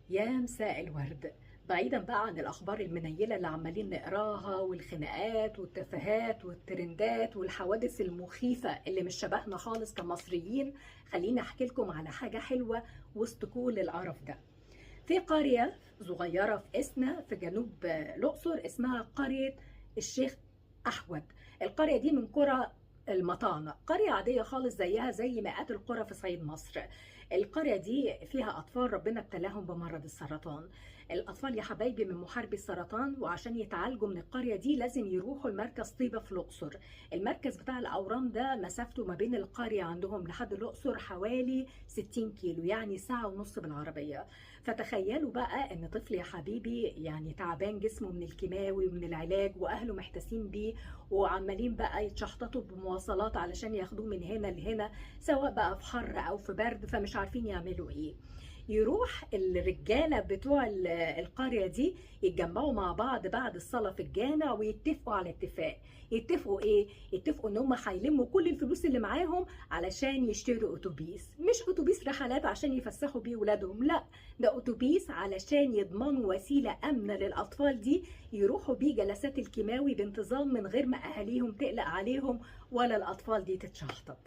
يا مساء الورد. بعيدا بقى عن الأخبار المنيلة اللي عمالين نقراها والخناقات والتفاهات والترندات والحوادث المخيفة اللي مش شبهنا خالص كمصريين، خليني أحكي لكم على حاجة حلوة وسط كل القرف ده. في قرية صغيرة في إسنا في جنوب الأقصر اسمها قرية الشيخ أحود. القرية دي من قرى المطانة، قرية عادية خالص زيها زي مئات القرى في صعيد مصر. القرية دي فيها أطفال ربنا ابتلاهم بمرض السرطان. الأطفال يا حبايبي من محاربي السرطان، وعشان يتعالجوا من القرية دي لازم يروحوا المركز طيبة في الأقصر. المركز بتاع الأورام ده مسافته ما بين القرية عندهم لحد الأقصر حوالي 60 كيلو، يعني ساعة ونص بالعربية. فتخيلوا بقى ان طفل يا حبيبي يعني تعبان جسمه من الكيماوي ومن العلاج، واهله محتاسين بيه وعمالين بقى يتشحططوا بمواصلات علشان ياخدوه من هنا لهنا، سواء بقى في حر او في برد، فمش عارفين يعملوا ايه. يروح الرجاله بتوع القريه دي يتجمعوا مع بعض بعد الصلاه في الجامع ويتفقوا على اتفاق. يتفقوا ايه؟ يتفقوا ان هم هيلموا كل الفلوس اللي معاهم علشان يشتروا اتوبيس، مش اتوبيس رحلات عشان يفسحوا بيه ولادهم، لا، ده اتوبيس علشان يضمنوا وسيله امنه للاطفال دي يروحوا بيه جلسات الكيماوي بانتظام من غير ما اهاليهم تقلق عليهم ولا الاطفال دي تتشحطط.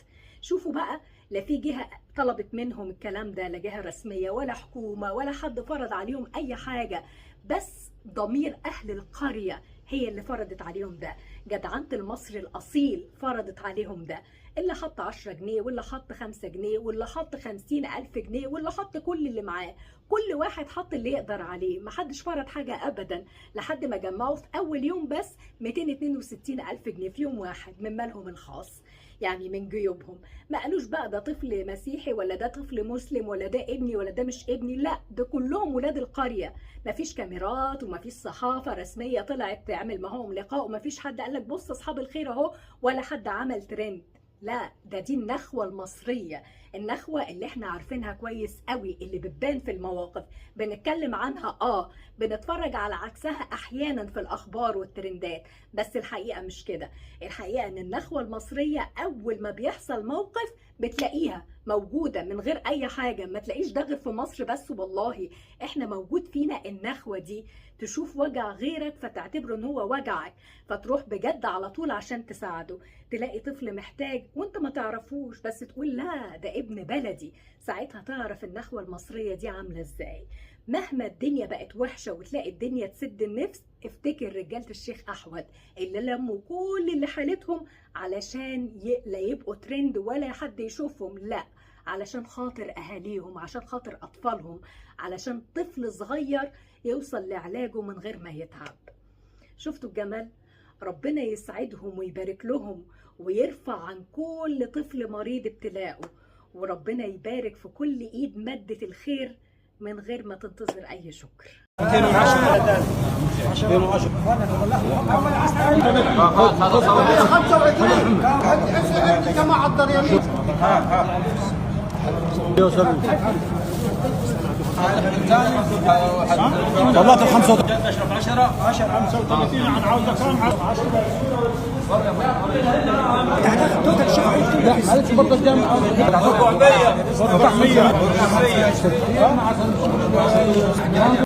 شوفوا بقى، لا في جهة طلبت منهم الكلام ده، لا جهة رسمية ولا حكومة ولا حد فرض عليهم أي حاجة، بس ضمير أهل القرية هي اللي فرضت عليهم ده. جدعنة المصري الأصيل فرضت عليهم ده. اللي حط 10 جنيه واللي حط 5 جنيه واللي حط 50,000 جنيه واللي حط كل اللي معاه، كل واحد حط اللي يقدر عليه، محدش فرض حاجة أبدا، لحد ما جمعوا في أول يوم بس 262,000 جنيه في يوم واحد من مالهم الخاص، يعني من جيوبهم. ما قالوش بقى ده طفل مسيحي ولا ده طفل مسلم ولا ده ابني ولا ده مش ابني، لا، ده كلهم ولاد القرية. مفيش كاميرات ومفيش صحافة رسمية طلعت تعمل معاهم لقاء، ومفيش حد قالك بص أصحاب الخير أهو، ولا حد عمل ترند. لا، دي النخوة المصرية، النخوة اللي احنا عارفينها كويس قوي، اللي بتبان في المواقف، بنتكلم عنها بنتفرج على عكسها احيانا في الاخبار والترندات، بس الحقيقة مش كده. الحقيقة ان النخوة المصرية اول ما بيحصل موقف بتلاقيها موجودة من غير اي حاجة. ما تلاقيش ده غير في مصر بس، والله احنا موجود فينا النخوة دي. تشوف وجع غيرك فتعتبره ان هو وجعك، فتروح بجد على طول عشان تساعده. تلاقي طفل محتاج وانت ما تعرفوش بس تقول لا ده ابن بلدي، ساعتها تعرف النخوة المصرية دي عاملة ازاي. مهما الدنيا بقت وحشة وتلاقي الدنيا تسد النفس، افتكر رجالة الشيخ أحود اللي لموا كل اللي حالتهم علشان لا يبقوا ترند ولا حد يشوفهم، لا، علشان خاطر أهاليهم، عشان خاطر أطفالهم، علشان طفل صغير يوصل لعلاجه من غير ما يتعب. شفتوا الجمال؟ ربنا يسعدهم ويبارك لهم ويرفع عن كل طفل مريض ابتلاءه، وربنا يبارك في كل ايد مادة الخير من غير ما تنتظر اي شكر. 210 25 جماعة الضريرين طلعت ال 35 اشرف 10 35 انا عاوز كام 10 تحت توتال شهر لا معلش برضه الجامعه 400